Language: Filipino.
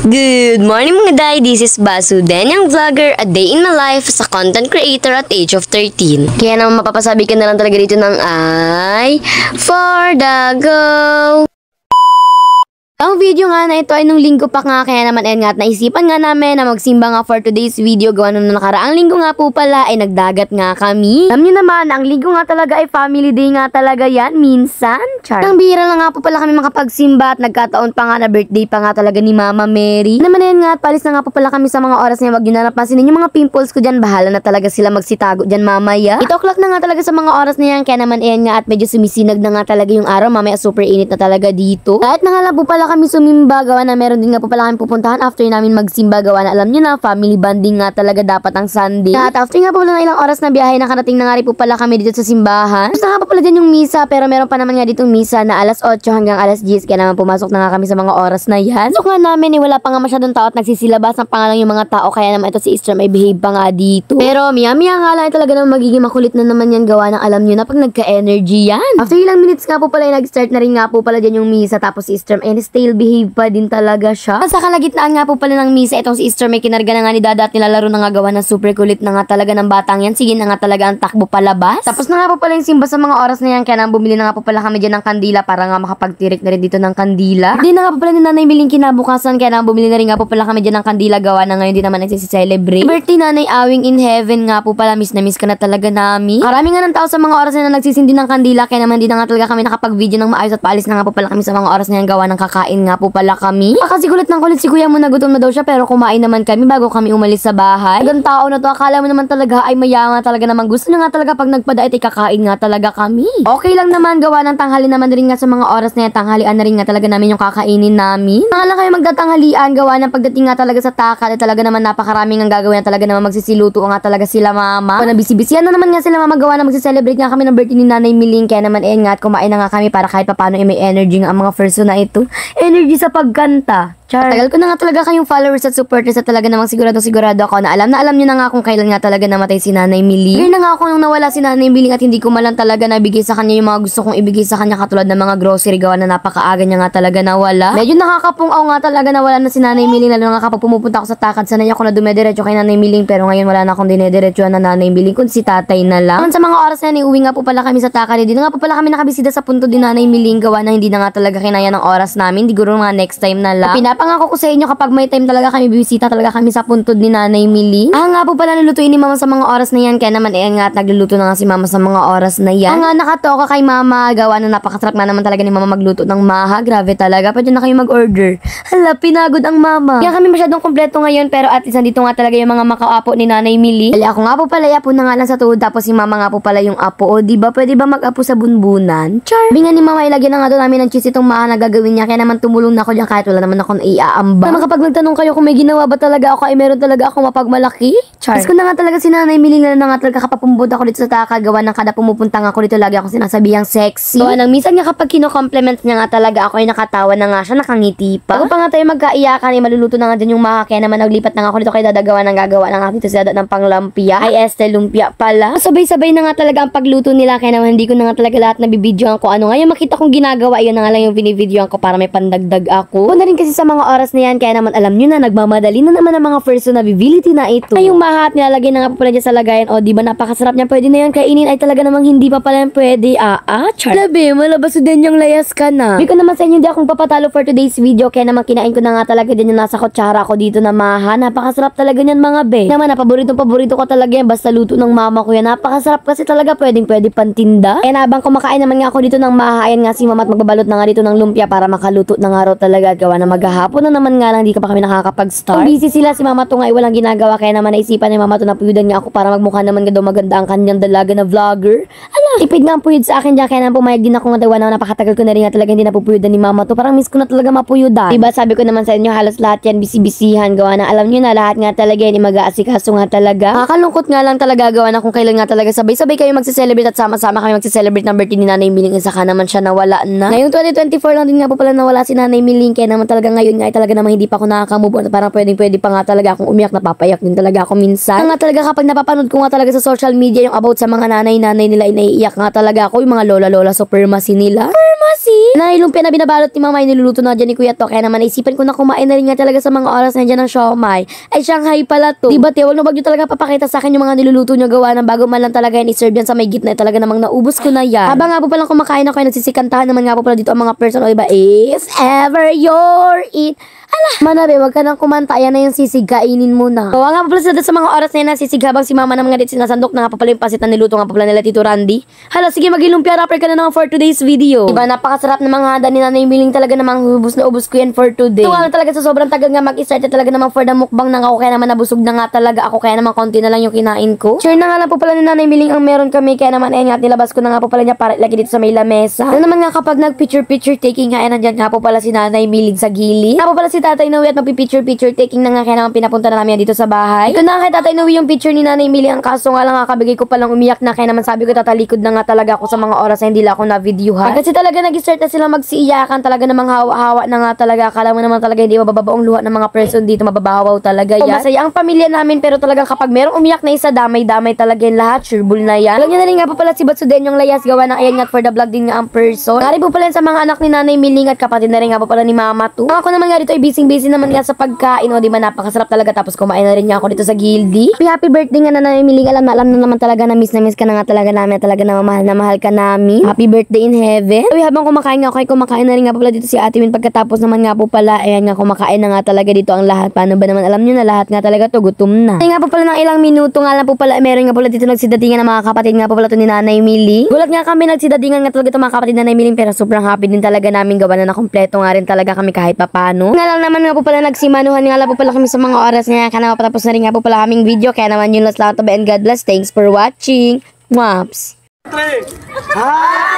Good morning mga day, this is Basu, Danyang Vlogger, a day in my life as a content creator at age of 13. Kaya naman mapapasabi ka na lang talaga dito ng ay for the go! Ang video nga na ito ay nung linggo pa nga, kaya naman nga at naisipan nga namin na magsimba nga for today's video. Gawa nung nakaraang linggo nga po pala ay nagdagat nga kami. Alam nyo naman, ang linggo nga talaga ay family day nga talaga yan, minsan. Char. Ang bihira lang nga po pala kami makapagsimba at nagkataon pa nga na birthday pa nga talaga ni Mama Mary. Naman nga at palis na nga po pala kami sa mga oras niya. Wag nyo na napansinin yung mga pimples ko dyan, bahala na talaga sila magsitago dyan mamaya. 8 o'clock na nga talaga sa mga oras na yan, kaya naman nga at medyo sumisinag na nga talaga yung araw. Mamaya super init na talaga dito. Kahit na nga lang po pala kami sumimba, gawa na meron din nga po pala kami pupuntahan after namin magsimba, gawa na alam nyo na family bonding nga talaga dapat ang Sunday. At after nga po pala ng ilang oras na biyahe, nakarating na nga rin po pala kami dito sa simbahan. Tapos na nga po pala dyan yung misa, pero meron pa naman nga ditong misa na alas 8 hanggang alas 10, kaya naman pumasok na nga kami sa mga oras na yan. So nga namin wala pa nga masyadong tao at nagsisilabas ng pangalan yung mga tao, kaya naman ito si Istram ay behave pa nga dito. Pero miya nga lang talaga naman magiging makulit na naman yan, gawa ng alam nyo na pag nagka-energy yan. After ilang minutes nga po pala nag-start na rin nga po pala dyan yung misa, tapos si Istram still behave pa din talaga siya. Sa kalagitnaan nga po pala ng misa, itong si Easter may kinarga na nga ni Dada at nilalaro na nga, gawa na super kulit na nga talaga ng batang yan. Sige na nga talaga ang takbo palabas. Tapos na nga po pala yung simba sa mga oras na yan, kaya nang bumili na nga po pala kami dyan ng kandila para nga makapagtirik na rin dito ng kandila. Hindi na nga po pala ni Nanay Miling kinabukasan, kaya nang bumili na rin nga po pala kami dyan ng kandila, gawa na ngayon din naman nagsisi-celebrate. Birthday Nanay Awing in heaven nga po pala, miss na miss ka na talaga namin. Marami nga ng tao sa mga oras na nagsisindi ng kandila, kaya naman din na nga talaga kami nakapag-video ng maayos at paalis na nga po pala kami sa mga oras na yan, gawa ng kakain nga po pala kami. Kasi gulat ng kulit si kuya mo, nagutom na daw siya, pero kumain naman kami bago kami umalis sa bahay. Ang tao na to, akala mo naman talaga ay maya nga talaga naman. Gusto niya nga talaga pag nagpadait ay kakain nga talaga kami. Okay lang naman, gawa ng tanghali naman rin nga sa mga oras na yan. Tanghalian na rin nga talaga namin yung kakainin namin. Lang kayo magdatanghalian, gawa ng pagdating nga talaga sa takal, talaga naman napakaraming ang gagawin, talaga naman magsisiluto nga talaga sila mama. Kung nabisi-bisiyan na naman nga sila mama, gawa na magsiselebrate nga kami ng birthday ni Nanay Miling, kaya naman nga at kumain na nga kami para kahit paano may energy nga ang mga person na ito. Energy sa pagkanta. Char. Tagal ko na nga talaga kayong followers at supporters at talaga namang sigurado ako na alam nyo na nga kung kailan nga talaga namatay si Nanay Miling. Ngayon na nga ako nung nawala si Nanay Miling at hindi ko malang talaga nabigay sa kanya yung mga gusto kong ibigay sa kanya, katulad ng mga grocery, gawa na napakaaga niya nga talaga nawala. Medyo nakakapungaw nga talaga nawala na si Nanay Miling, lalo na nga kapag pumupunta ako sa takad, sanay ako na dumediretso kay Nanay Miling, pero ngayon wala na akong dinediretsuhan na Nanay Miling, kundi si tatay na lang. Naman sa mga oras na yan, uwi nga po pala kami sa takad, hindi na nga po pala kami nakabisita sa punto din Nanay Miling, gawa na hindi na nga talaga kinaya ng oras namin, siguro mga next time na lang. Pinapangako ko sa inyo, kapag may time talaga kami, bibisita talaga kami sa puntod ni Nanay Miling. Nga po pala lulutuin ni Mama sa mga oras na yan, kaya naman nga at nagluluto na nga si Mama sa mga oras na yan. Nga nakatoka kay Mama, gawa na napakasarap na naman talaga ni Mama magluto ng maha. Grabe talaga, pwede na kayo mag-order. Hala, pinagod ang Mama. Kaya kami masyadong kompleto ngayon, pero at least nandito nga talaga yung mga makaapo ni Nanay Miling. Ako nga po pala, apo na nga lang sa tuhod, tapos si Mama nga po pala yung apo. O diba, pwede ba mag-apo sa bunbunan? Char. Binga ni Mama, ilagyan na nga doon namin ng cheese itong maha na gagawin niya, kaya naman tumulong na ako dyan kahit wala naman akong iaambang. Kapag nagtanong kayo kung may ginawa ba talaga ako, ay meron talaga ako mapagmalaki. Char. Tapos ko na nga talaga si Nanay Miling na nga talaga kapag pumunta ako dito sa takad, gawa ng kada pumupunta nga ako dito, lagi ako sinasabihang sexy. Gawa ng minsan nga kapag kino-compliment niya nga talaga ako, ay nakatawa na nga siya, nakangiti pa. Bago pa nga tayo magkaiyakan, ay maluluto na nga dyan yung maha, kaya naman naglipat na nga ako dito kay Dada, gawa ng gagawa na nga dito si Dada ng panglampia. Ay lumpia pala. Sabay-sabay na nga talaga ang pagluto nila, kaya naman hindi ko na nga talaga lahat nabibidyoan ko ano. Ngayon makita kong ginagawa, yun na nga lang yung binibidyoan ko para may pandagdag ako. Kung na rin kasi sa mga oras na yan, kaya naman alam nyo na, nagmamadali na naman ang mga personability na ito. Ay yung maha at nilalagay na nga pa pala dyan sa lagayan. O diba napakasarap niya, pwede na yan kainin, ay talaga namang hindi pa pala pwede. Char. Labi, malabas din yung layas ka na. Hindi ko naman sa inyo, hindi akong papatalo for today's video, kaya naman kinain ko na nga talaga din yung nasa kutsara ko dito na maha. Napakasarap talaga niyan mga be. Naman paborito ko talaga yan, basta luto ng mama ko yan. Napakasarap kasi talaga, pwede pantinda. Kaya habang kumakain naman nga ako dito ng maha, ayan nga si Mama at magbabalot na nga dito ng lumpia para makaluto na nga raw talaga, gawa na maghahapon na naman nga lang, hindi ka pa kami nakakapag-start. Busy sila, si Mama to nga ay walang ginagawa, kaya naman naisipan ni Mama to na puyudan nga ako para magmukha naman daw maganda ang kanyang dalaga na vlogger. Tipid nga ang puyud sa akin dyan, kaya naman pumayag din ako nga daw na napakatagal ko na rin nga talaga hindi napupuyudan ni Mama to. Parang miss ko na talaga mapuyudan. Diba sabi ko naman sa inyo, halos lahat yan bisi-bisihan, gawa na alam nyo na lahat nga talaga yan mag-aasikaso nga talaga. Kalungkot nga lang talaga, gawa na kung kailan nga talaga sabay-sabay kayo magse-celebrate at sama-sama kami magse-celebrate ng birthday ni Nanay Miling, saka naman siya nawala na. Ngayong 2024 lang din nga po pala nawala si Nanay Miling, kaya naman talaga ngayon nga ay talaga namang hindi pa ako nakaka-move on. Parang pwede pa nga talaga akong umiyak, napapayak din talaga ako minsan. Nga talaga kapag napapanood ko nga talaga sa social media yung about sa mga nanay-nanay nila, naiiyak nga talaga ako. Yung mga lola-lola supremacy nila. Na lumpia na binabalot ni mama ay niluluto na dyan ni Kuya To. Kaya naman naisipan ko na kumain na rin nga talaga sa mga oras na dyan ng siomay. Ay Shanghai pala to. Diba te, wag na bagyo talaga papakita sa akin yung mga niluluto nyo gawa ng bago man lang talaga yan iserve yan sa may gitna. Talaga namang naubos ko na yan. Habang nga po palang kumakain ako ay nagsisikantahan naman nga po pala dito ang mga person. O diba, if ever you're in... Ala, manabe, wag ka nang kumanta. Ayan na yung sisig, kainin mo na. So, nga po pala sa mga oras na yan sisig habang si mama naman nga dito sinasandok na nga po pala yung pasit na niluto nga po pala nila Tito Randy. Hala, sige mag-ilumpia rapper ka na naman for today's video. Diba, napakasarap na mga handa ni Nanay Miling talaga namang ubus na ubus ko yan for today. Ito nga talaga sa sobrang tagal nga mag-start talaga namang for the mukbang na nga ako kaya naman nabusog na nga talaga ako kaya naman konti na lang yung kinain ko. Sure na nga lang po pala ni Nanay Miling ang meron kami kaya naman ayun nga nilabas ko na nga po pala niya para ilagay dito sa may lamesa. Ano naman nga kapag nag-picture taking nga nandyan nga po pala si Nanay Miling sa gilid. Nga po pala si Tatay Noe at picture taking na nga kaya naman pinapunta na namin dito sa bahay. Ito na nga kay Tatay Noe yung picture ni Nanay Miling. Ang kaso nga lang nga kabigay ko palang umiyak na kaya naman sabi ko tatalikod na nga talaga ako sa mga oras na hindi lang ako na-videohan. Kasi talaga nag-start na sila magsiiyakan talaga namang hawa-hawa na nga talaga. Akala mo naman talaga hindi mababaong luha ng mga person dito, mababawaw talaga yan. Masaya ang pamilya namin pero talagang kapag merong umiyak na isa, damay-damay talaga yung lahat. Sureball na yan. Alam niyo na rin nga po pala si Batsuden yung layas gawa ng ayan nga for the vlog din nga ang person. Nari po pala sa mga anak ni Nanay Miling at kapatid na rin nga po pala ni Mama to. Ako naman nga dito ay busy naman nga sa pagkain. O di ba napakasarap talaga tapos kumain na rin nga ako dito sa Gildy. Happy birthday nga na Nanay Miling. Alam na naman talaga na miss ka na nga talaga namin. Talaga na mahal ka namin. Happy birthday in heaven. Uy, habang kumakain nga ako ay kumakain na rin nga po pala dito si Ate Win. Pagkatapos naman nga po pala ayan nga kumakain na nga talaga dito ang lahat. Paano ba naman alam nyo na lahat nga talaga to gutom na. Ay nga po pala ng ilang minuto nga lang po pala meron nga pala dito nagsidatingan ng mga kapatid nga po pala to ni Nanay Miling. Gulat nga kami nagsidatingan nga talaga to mga kapatid na Nanay Miling pero sobrang happy din talaga namin gawa na kompleto nga rin talaga kami kahit papano. Nga lang naman nga po pala nagsimanuhan nga lang po pala kami sa mga oras nga kana patapos na rin nga po pala kaming video kaya naman yun last lang to and God bless. Thanks for watching. Mwaps. Hi!